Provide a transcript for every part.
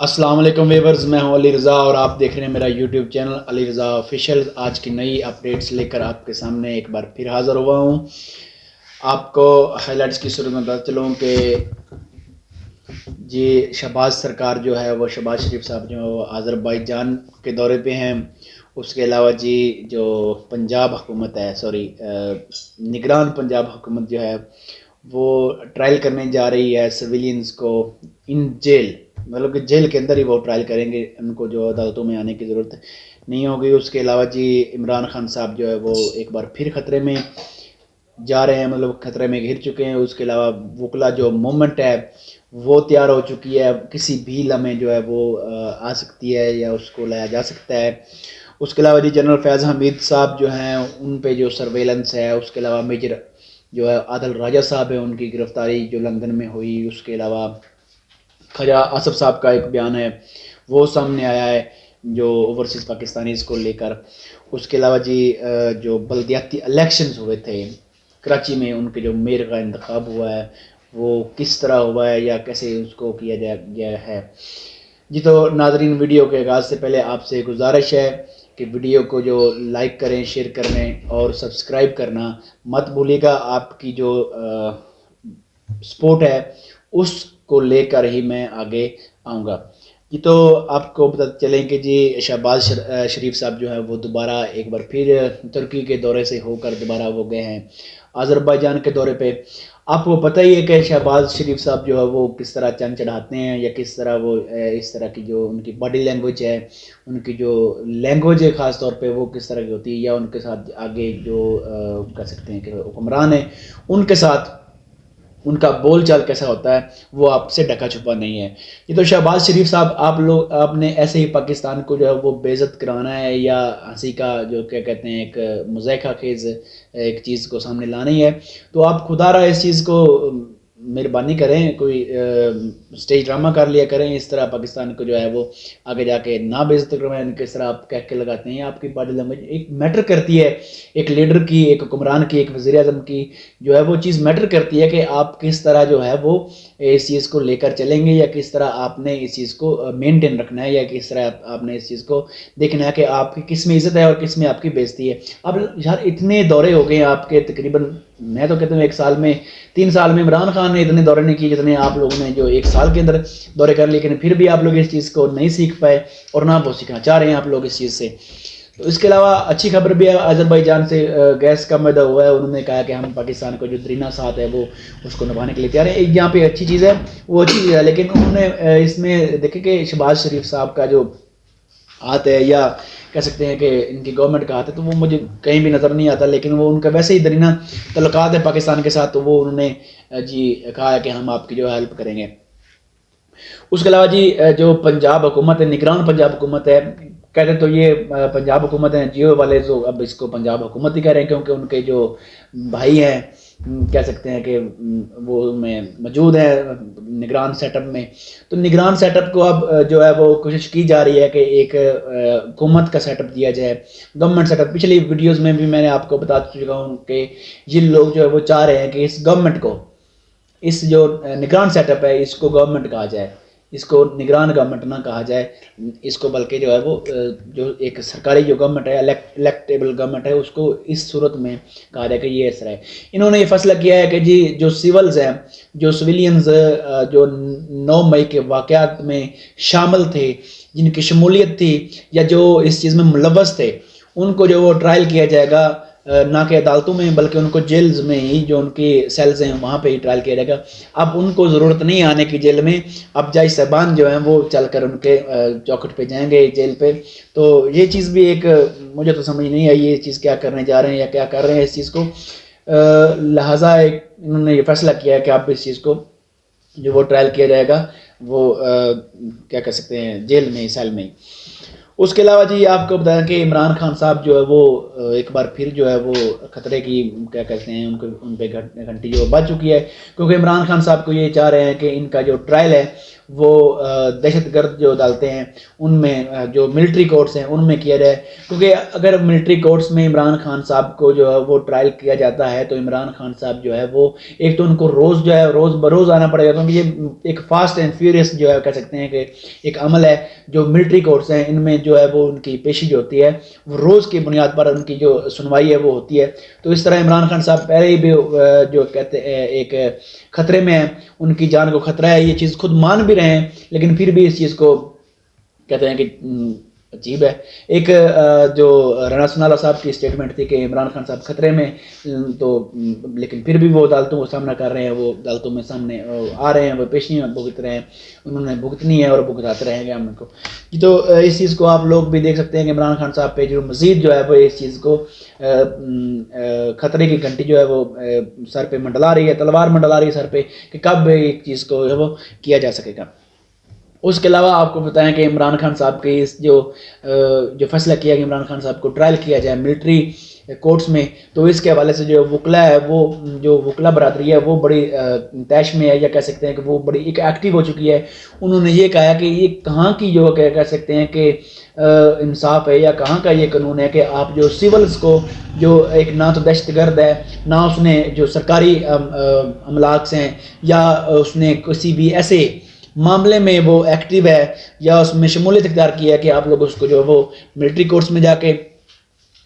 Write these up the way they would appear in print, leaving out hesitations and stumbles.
السلام علیکم ویورز، میں ہوں علی رضا اور آپ دیکھ رہے ہیں میرا YouTube channel Ali Raza official. آج کی نئی اپڈیٹس لے کر آپ کے سامنے ایک بار پھر حاضر ہوا ہوں۔ آپ کو ہائی لائٹس کی صورت میں بتا چلوں کہ جی شہباز سرکار جو ہے وہ شہباز شریف صاحب جو ہے وہ آذربائیجان کے دورے پہ ہیں۔ اس کے علاوہ جی جو پنجاب حکومت ہے نگران پنجاب حکومت جو ہے وہ ٹرائل کرنے جا رہی ہے سویلینز کو ان جیل، مطلب کہ جیل کے اندر ہی وہ ٹرائل کریں گے، ان کو جو عدالتوں میں آنے کی ضرورت نہیں ہوگی۔ اس کے علاوہ جی عمران خان صاحب جو ہے وہ ایک بار پھر خطرے میں جا رہے ہیں، مطلب خطرے میں گھر چکے ہیں۔ اس کے علاوہ وکلا جو مومنٹ ہے وہ تیار ہو چکی ہے، کسی بھی لمحے جو ہے وہ آ سکتی ہے یا اس کو لایا جا سکتا ہے۔ اس کے علاوہ جی جنرل فیض حمید صاحب جو ہیں ان پہ جو سرویلنس ہے، اس کے علاوہ میجر جو ہے عادل راجہ صاحب ہے ان کی گرفتاری جو لندن میں ہوئی۔ اس کے علاوہ خواجہ آصف صاحب کا ایک بیان ہے وہ سامنے آیا ہے جو اوورسیز پاکستانیز کو لے کر۔ اس کے علاوہ جی جو بلدیاتی الیکشنز ہوئے تھے کراچی میں، ان کے جو میئر کا انتخاب ہوا ہے وہ کس طرح ہوا ہے یا کیسے اس کو کیا گیا ہے جی۔ تو ناظرین، ویڈیو کے آغاز سے پہلے آپ سے گزارش ہے کہ ویڈیو کو جو لائک کریں، شیئر کریں اور سبسکرائب کرنا مت بھولیے گا۔ آپ کی جو سپورٹ ہے اس کو لے کر ہی میں آگے آؤں گا جی۔ تو آپ کو پتہ چلیں کہ جی شہباز شریف صاحب جو ہے وہ دوبارہ ایک بار پھر ترکی کے دورے سے ہو کر دوبارہ وہ گئے ہیں آذربائیجان کے دورے پہ۔ آپ کو پتہ ہی ہے کہ شہباز شریف صاحب جو ہے وہ کس طرح چند چڑھاتے ہیں یا کس طرح وہ اس طرح کی جو ان کی باڈی لینگویج ہے، ان کی جو لینگویج ہے خاص طور پہ وہ کس طرح کی ہوتی ہے، یا ان کے ساتھ آگے جو کہہ سکتے ہیں کہ حکمران ہیں ان کے ساتھ ان کا بول چال کیسا ہوتا ہے وہ آپ سے ڈھکا چھپا نہیں ہے۔ یہ تو شہباز شریف صاحب آپ نے ایسے ہی پاکستان کو جو ہے وہ بے عزت کرانا ہے یا ہنسی کا جو کیا کہتے ہیں ایک مضحکہ خیز ایک چیز کو سامنے لانی ہے، تو آپ خدا رہا اس چیز کو مہربانی کریں، کوئی اسٹیج ڈرامہ کر لیا کریں، اس طرح پاکستان کو جو ہے وہ آگے جا کے نہ بے عزت کروائیں۔ کس طرح آپ کہہ کے لگاتے ہیں، آپ کی باڈی لینگویج ایک میٹر کرتی ہے، ایک لیڈر کی، ایک حکمران کی، ایک وزیر اعظم کی جو ہے وہ چیز میٹر کرتی ہے کہ آپ کس طرح جو ہے وہ اس چیز کو لے کر چلیں گے، یا کس طرح آپ نے اس چیز کو مینٹین رکھنا ہے، یا کس طرح آپ نے اس چیز کو دیکھنا ہے کہ آپ کی کس میں عزت ہے اور کس میں آپ کی بےزتی ہے۔ اب یار اتنے دورے ہو گئے ہیں آپ کے، تقریباً میں تو کہتا ہوں 1 سال میں 3 سال میں عمران خان نے اتنے دورے نہیں کیے جتنے آپ لوگوں نے جو 1 سال کے اندر دورے کر، لیکن پھر بھی آپ لوگ اس چیز کو نہیں سیکھ پائے اور نہ وہ سیکھنا چاہ رہے ہیں آپ لوگ اس چیز سے۔ تو اس کے علاوہ اچھی خبر بھی ہے، آذربائیجان سے گیس کا معاہدہ ہوا ہے، انہوں نے کہا کہ ہم پاکستان کو جو درینہ ساتھ ہے وہ اس کو نبھانے کے لیے تیار ہیں۔ ایک یہاں پہ اچھی چیز ہے، وہ اچھی چیز ہے، لیکن انہوں نے اس میں دیکھیں کہ شہباز شریف صاحب کا جو ہاتھ ہے یا کہہ سکتے ہیں کہ ان کی گورنمنٹ کا ہاتھ ہے، تو وہ مجھے کہیں بھی نظر نہیں آتا، لیکن وہ ان کا ویسے ہی درینہ تعلقات ہے پاکستان کے ساتھ، تو وہ انہوں نے جی کہا ہے کہ ہم آپ کی جو ہیلپ کریں گے۔ اس کے علاوہ جی جو پنجاب حکومت ہے، نگران پنجاب حکومت ہے، کہتے تو یہ پنجاب حکومت ہیں، جیو والے جو اب اس کو پنجاب حکومت ہی کہہ رہے ہیں، کیونکہ ان کے جو بھائی ہیں کہہ سکتے ہیں کہ وہ میں موجود ہیں نگران سیٹ اپ میں۔ تو نگران سیٹ اپ کو اب جو ہے وہ کوشش کی جا رہی ہے کہ ایک حکومت کا سیٹ اپ دیا جائے، گورنمنٹ سیٹ اپ۔ پچھلی ویڈیوز میں بھی میں نے آپ کو بتا چکا ہوں کہ یہ لوگ جو ہے وہ چاہ رہے ہیں کہ اس گورنمنٹ کو، اس جو نگران سیٹ اپ ہے اس کو گورنمنٹ کہا جائے، اس کو نگران گورنمنٹ نہ کہا جائے اس کو، بلکہ جو ہے وہ جو ایک سرکاری جو گورنمنٹ ہے، الیکٹیبل گورنمنٹ ہے، اس کو اس صورت میں کہا جائے کہ یہ اس طرح ہے۔ انہوں نے یہ فیصلہ کیا ہے کہ جی جو سیولز ہیں، جو سویلینز جو 9 مئی کے واقعات میں شامل تھے، جن کی شمولیت تھی یا جو اس چیز میں ملوث تھے، ان کو جو وہ ٹرائل کیا جائے گا، نہ کہ عدالتوں میں بلکہ ان کو جیلز میں ہی، جو ان کی سیلز ہیں وہاں پہ ہی ٹرائل کیا جائے گا۔ اب ان کو ضرورت نہیں آنے کی جیل میں، اب جج صاحبان جو ہیں وہ چل کر ان کے چوکھٹ پہ جائیں گے جیل پہ۔ تو یہ چیز بھی ایک مجھے تو سمجھ نہیں آئی یہ چیز کیا کرنے جا رہے ہیں یا کیا کر رہے ہیں اس چیز کو، لہٰذا انہوں نے یہ فیصلہ کیا ہے کہ اب اس چیز کو جو وہ ٹرائل کیا جائے گا وہ کیا کہہ سکتے ہیں جیل میں، سیل میں ہی۔ اس کے علاوہ جی آپ کو بتائیں کہ عمران خان صاحب جو ہے وہ ایک بار پھر جو ہے وہ خطرے کی کیا کہتے ہیں ان پہ گھنٹی جو بج چکی ہے، کیونکہ عمران خان صاحب کو یہ چاہ رہے ہیں کہ ان کا جو ٹرائل ہے وہ دہشت گرد جو عدالتیں ہیں ان میں جو ملٹری کورٹس ہیں ان میں کیا جائے، کیونکہ اگر ملٹری کورٹس میں عمران خان صاحب کو جو ہے وہ ٹرائل کیا جاتا ہے تو عمران خان صاحب جو ہے وہ ایک تو ان کو روز جو ہے روز بروز آنا پڑے گا، کیونکہ یہ ایک فاسٹ اینڈ فیوریس جو ہے کہہ سکتے ہیں کہ ایک عمل ہے جو ملٹری کورٹس ہیں ان میں جو ہے وہ ان کی پیشی جو ہوتی ہے وہ روز کی بنیاد پر ان کی جو سنوائی ہے وہ ہوتی ہے۔ تو اس طرح عمران خان صاحب پہلے ہی بھی جو کہتے ہیں ایک خطرے میں ہیں، ان کی جان کو خطرہ ہے، یہ چیز خود مان بھی رہے ہیں، لیکن پھر بھی اس چیز کو کہتے ہیں کہ عجیب ہے۔ ایک جو رانا ثناء صاحب کی اسٹیٹمنٹ تھی کہ عمران خان صاحب خطرے میں، تو لیکن پھر بھی وہ عدالتوں کو سامنا کر رہے ہیں، وہ عدالتوں میں سامنے آ رہے ہیں، وہ پیشیاں بھگت رہے ہیں، انہوں نے بھگتنی ہے اور بھگتاتے رہیں گے ہم ان کو۔ تو اس چیز کو آپ لوگ بھی دیکھ سکتے ہیں کہ عمران خان صاحب پہ جو مزید جو ہے وہ اس چیز کو خطرے کی گھنٹی جو ہے وہ سر پہ منڈلا رہی ہے، تلوار منڈلا رہی ہے سر پہ کہ کب ایک چیز کو جو ہے وہ کیا جا سکے گا۔ اس کے علاوہ آپ کو بتائیں کہ عمران خان صاحب کے اس جو فیصلہ کیا کہ عمران خان صاحب کو ٹرائل کیا جائے ملٹری کورٹس میں، تو اس کے حوالے سے جو وکلا ہے وہ جو وکلا برادری ہے وہ بڑی طیش میں ہے، یا کہہ سکتے ہیں کہ وہ بڑی ایک ایکٹیو ہو چکی ہے۔ انہوں نے یہ کہا کہ یہ کہاں کی جو کہہ سکتے ہیں کہ انصاف ہے یا کہاں کا یہ قانون ہے کہ آپ جو سیولز کو جو ایک نہ تو دہشت گرد ہے، نہ اس نے جو سرکاری املاک سے ہیں، یا اس نے کسی بھی ایسے معاملے میں وہ ایکٹیو ہے یا اس میں شمولیت اختیار کی ہے کہ آپ لوگ اس کو جو وہ ملٹری کورٹس میں جا کے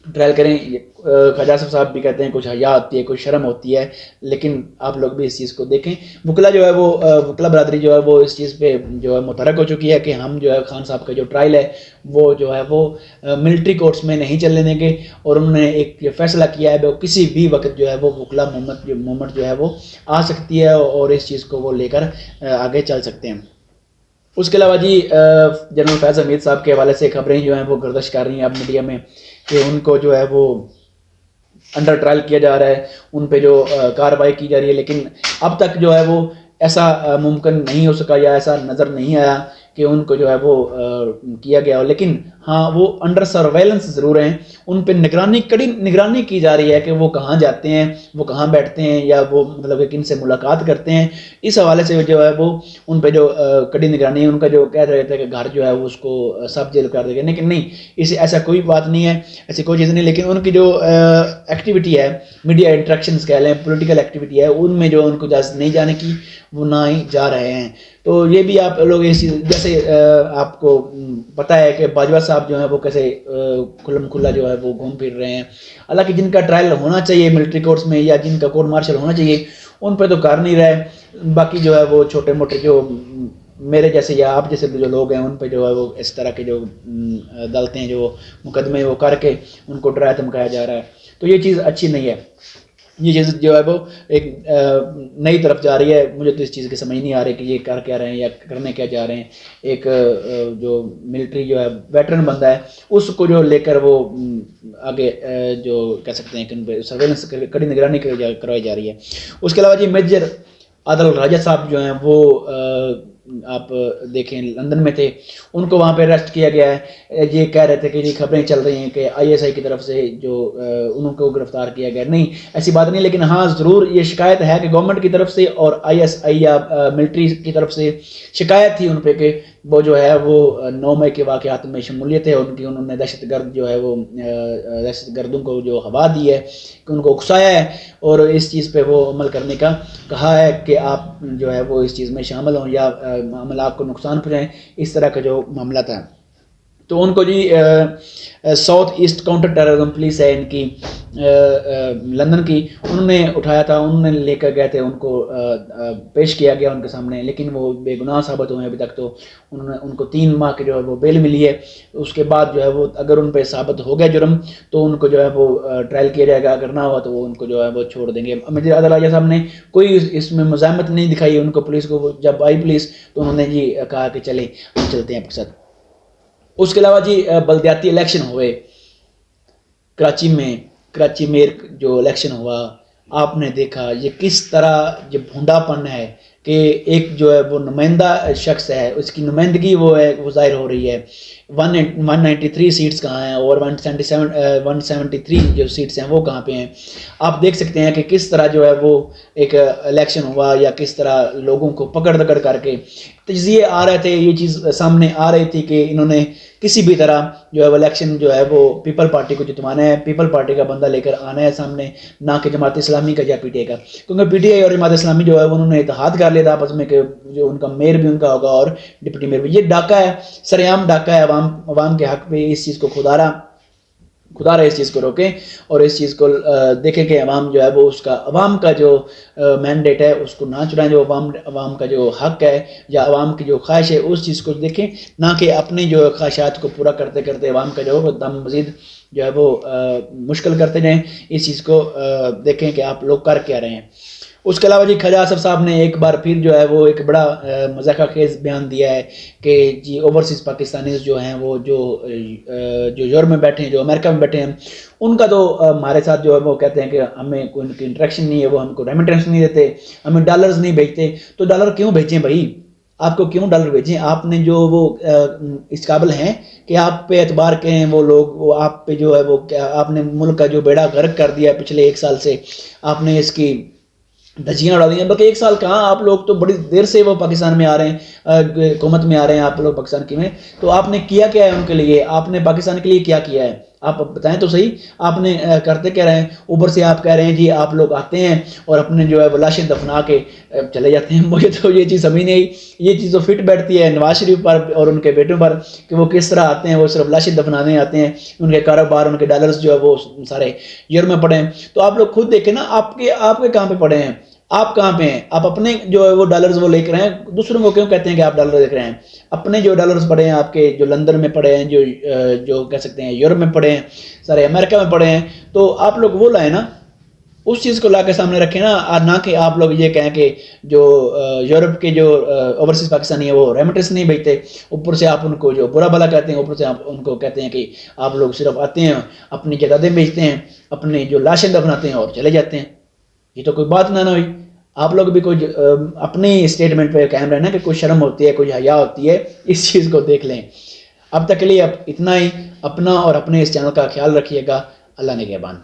ٹرائل کریں۔ خواجہ صاحب بھی کہتے ہیں کچھ حیا ہوتی ہے، کچھ شرم ہوتی ہے، لیکن آپ لوگ بھی اس چیز کو دیکھیں۔ وکلا جو ہے وہ وکلا برادری جو ہے وہ اس چیز پہ جو ہے متحرک ہو چکی ہے کہ ہم جو ہے خان صاحب کا جو ٹرائل ہے وہ جو ہے وہ ملٹری کورٹس میں نہیں چلنے دیں گے، اور انہوں نے ایک فیصلہ کیا ہے وہ کسی بھی وقت جو ہے وہ وکلا مومنٹ جو ہے وہ آ سکتی ہے اور اس چیز کو وہ لے کر آگے چل سکتے ہیں۔ اس کے علاوہ جی جنرل فیض حمید صاحب کے حوالے سے خبریں جو ہیں وہ گردش کر رہی ہیں اب میڈیا میں کہ ان کو جو ہے وہ انڈر ٹرائل کیا جا رہا ہے، ان پہ جو کارروائی کی جا رہی ہے، لیکن اب تک جو ہے وہ ایسا ممکن نہیں ہو سکا یا ایسا نظر نہیں آیا کہ ان کو جو ہے وہ کیا گیا ہو، لیکن ہاں وہ انڈر سرویلنس ضرور ہیں، ان پہ کڑی نگرانی کی جا رہی ہے کہ وہ کہاں جاتے ہیں، وہ کہاں بیٹھتے ہیں، یا وہ مطلب کہ کن سے ملاقات کرتے ہیں۔ اس حوالے سے جو ہے وہ ان پہ جو کڑی نگرانی ہے، ان کا جو کہہ رہے تھے کہ گھر جو ہے وہ اس کو سب جیل کر دے گا، لیکن نہیں، ایسا کوئی بات نہیں ہے، ایسی کوئی چیز نہیں، لیکن ان کی جو ایکٹیویٹی ہے، میڈیا انٹریکشنز کہہ لیں، پولیٹیکل ایکٹیویٹی ہے، ان میں جو ان کو اجازت نہیں جانے کی وہ نہ ہی جا رہے ہیں۔ تو یہ بھی آپ لوگ جیسے آپ کو پتہ ہے کہ باجوہ صاحب جو ہیں وہ کیسے کھلم کھلا جو ہے وہ گھوم پھر رہے ہیں، حالانکہ جن کا ٹرائل ہونا چاہیے ملٹری کورٹس میں یا جن کا کورٹ مارشل ہونا چاہیے ان پہ تو کر نہیں رہے، باقی جو ہے وہ چھوٹے موٹے جو میرے جیسے یا آپ جیسے جو لوگ ہیں ان پہ جو ہے وہ اس طرح کے جو عدالتیں جو مقدمے وہ کر کے ان کو ڈرایا دھمکایا جا رہا ہے، تو یہ چیز اچھی نہیں ہے۔ یہ چیز جو ہے وہ ایک نئی طرف جا رہی ہے، مجھے تو اس چیز کی سمجھ نہیں آ رہی کہ یہ کر کیا رہے ہیں یا کرنے کیا جا رہے ہیں۔ ایک جو ملٹری جو ہے ویٹرن بندہ ہے اس کو جو لے کر وہ آگے جو کہہ سکتے ہیں کہ ان پہ سرویلنس کڑی نگرانی کروائی جا رہی ہے۔ اس کے علاوہ جی میجر عادل راجہ صاحب جو ہیں وہ آپ دیکھیں لندن میں تھے، ان کو وہاں پہ اریسٹ کیا گیا ہے۔ یہ کہہ رہے تھے کہ یہ خبریں چل رہی ہیں کہ آئی ایس آئی کی طرف سے جو انہوں کو گرفتار کیا گیا، نہیں ایسی بات نہیں، لیکن ہاں ضرور یہ شکایت ہے کہ گورنمنٹ کی طرف سے اور آئی ایس آئی یا ملٹری کی طرف سے شکایت تھی ان پہ کہ وہ جو ہے وہ 9 مئی کے واقعات میں شمولیت ہے ان کی، انہوں نے دہشت گرد جو ہے وہ دہشت گردوں کو جو ہوا دی ہے کہ ان کو اکسایا ہے، اور اس چیز پہ وہ عمل کرنے کا کہا ہے کہ آپ جو ہے وہ اس چیز میں شامل ہوں یا معاملات کو نقصان پہنچائیں، اس طرح کا جو معاملہ تھا۔ تو ان کو جی south east counter terrorism police ہے ان کی لندن کی، انہوں نے اٹھایا تھا، انہوں نے لے کر گئے تھے، ان کو پیش کیا گیا ان کے سامنے، لیکن وہ بے گناہ ثابت ہوئے ہیں ابھی تک، تو ان کو 3 ماہ کے جو ہے وہ بیل ملی ہے۔ اس کے بعد جو ہے وہ اگر ان پہ ثابت ہو گیا جرم تو ان کو جو ہے وہ ٹرائل کیا جائے گا، اگر نہ ہوا تو وہ ان کو جو ہے وہ چھوڑ دیں گے۔ میجر عادل راجہ صاحب نے کوئی اس میں مزاحمت نہیں دکھائی ان کو، پولیس کو جب آئی پولیس تو انہوں نے جی کہا کہ چلیں ہم چلتے ہیں آپ کے ساتھ۔ اس کے علاوہ جی بلدیاتی الیکشن ہوئے کراچی میں جو الیکشن ہوا، آپ نے دیکھا یہ کس طرح یہ بھونڈا پن ہے کہ ایک جو ہے وہ نمائندہ شخص ہے، اس کی نمائندگی وہ ظاہر ہو رہی ہے۔ 193 سیٹس کہاں ہیں اور 173 جو سیٹس ہیں وہ کہاں پہ ہیں؟ آپ دیکھ سکتے ہیں کہ کس طرح جو ہے وہ ایک الیکشن ہوا، یا کس طرح لوگوں کو پکڑ کر کے تجزیے آ رہے تھے، یہ چیز سامنے آ رہی تھی کہ انہوں نے کسی بھی طرح جو ہے وہ الیکشن جو ہے وہ پیپل پارٹی کو جتوانا ہے، پیپل پارٹی کا بندہ لے کر آنا ہے سامنے، نہ کہ جماعت اسلامی کا یا پی ٹی آئی کا، کیونکہ پی ٹی آئی اور جماعت اسلامی جو ہے انہوں نے اتحاد کر لیا تھا آپس میں کہ جو ان کا میئر بھی ان کا ہوگا اور ڈپٹی میئر بھی۔ یہ ڈاکہ ہے، سریعام ڈاکہ ہے عوام کے حق پہ۔ اس چیز کو خدا رہا اس چیز کو روکیں اور اس چیز کو دیکھیں کہ عوام جو ہے وہ اس کا عوام کا جو مینڈیٹ ہے اس کو نہ چرائیں، جو عوام کا جو حق ہے یا عوام کی جو خواہش ہے اس چیز کو دیکھیں، نہ کہ اپنی جو خواہشات کو پورا کرتے کرتے عوام کا جو ہے وہ دم مزید جو ہے وہ مشکل کرتے جائیں۔ اس چیز کو دیکھیں کہ آپ لوگ کر کیا رہے ہیں۔ اس کے علاوہ جی خواجہ آصف صاحب نے ایک بار پھر جو ہے وہ ایک بڑا مضحکہ خیز بیان دیا ہے کہ جی اوورسیز پاکستانیز جو ہیں وہ جو یورپ میں بیٹھے ہیں، جو امریکہ میں بیٹھے ہیں، ان کا تو ہمارے ساتھ جو ہے وہ کہتے ہیں کہ ہمیں کوئی ان کی انٹریکشن نہیں ہے، وہ ہم کو ریمیٹنس نہیں دیتے، ہمیں ڈالرز نہیں بھیجتے۔ تو ڈالر کیوں بھیجیں بھائی؟ آپ کو کیوں ڈالر بھیجیں؟ آپ نے جو وہ اس قابل ہیں کہ آپ پہ اعتبار کے ہیں وہ لوگ، وہ آپ پہ جو ہے وہ آپ نے ملک کا جو بیڑا غرق کر دیا پچھلے 1 سال سے، آپ نے اس کی دھجیاں اڑا دی ہیں۔ بلکہ 1 سال کہاں، آپ لوگ تو بڑی دیر سے وہ پاکستان میں آ رہے ہیں، حکومت میں آ رہے ہیں آپ لوگ پاکستان کی میں، تو آپ نے کیا کیا ہے ان کے لیے؟ آپ نے پاکستان کے لیے کیا کیا ہے؟ آپ بتائیں تو صحیح، آپ نے کرتے کیا رہے ہیں؟ اوپر سے آپ کہہ رہے ہیں جی آپ لوگ آتے ہیں اور اپنے جو ہے وہ لاشیں دفنا کے چلے جاتے ہیں۔ مجھے تو یہ چیز سمجھ نہیں، یہ چیز تو فٹ بیٹھتی ہے نواز شریف پر اور ان کے بیٹوں پر کہ وہ کس طرح آتے ہیں، وہ صرف لاشیں دفنانے آتے ہیں، ان کے کاروبار، ان کے ڈالرز جو ہے وہ سارے یورپ میں پڑے ہیں۔ تو آپ لوگ خود دیکھیں نا، آپ کے کہاں پہ پڑے ہیں؟ آپ کہاں پہ ہیں؟ آپ اپنے جو ہے وہ ڈالرز وہ لے کر ہیں، دوسروں کو کیوں کہتے ہیں کہ آپ ڈالر دیکھ رہے ہیں؟ اپنے جو ڈالرز پڑے ہیں آپ کے، جو لندن میں پڑے ہیں، جو کہہ سکتے ہیں یورپ میں پڑے ہیں، سارے امریکہ میں پڑے ہیں، تو آپ لوگ وہ لائیں نا، اس چیز کو لا کے سامنے رکھیں نا، نہ کہ آپ لوگ یہ کہیں کہ جو یورپ کے جو اوورسیز پاکستانی ہیں وہ ریمیٹنس نہیں بھیجتے، اوپر سے آپ ان کو جو برا بھلا کہتے ہیں، اوپر سے آپ ان کو کہتے ہیں کہ آپ لوگ صرف آتے ہیں، اپنی جائیدادیں بیچتے ہیں، اپنی جو لاشیں دفناتے ہیں اور چلے جاتے ہیں۔ یہ تو کوئی بات نہ ہوئی۔ آپ لوگ بھی کوئی اپنی اسٹیٹمنٹ پہ قائم رہنا کہ کوئی شرم ہوتی ہے، کوئی حیا ہوتی ہے، اس چیز کو دیکھ لیں۔ اب تک کے لیے اب اتنا ہی، اپنا اور اپنے اس چینل کا خیال رکھیے گا۔ اللہ نگہبان۔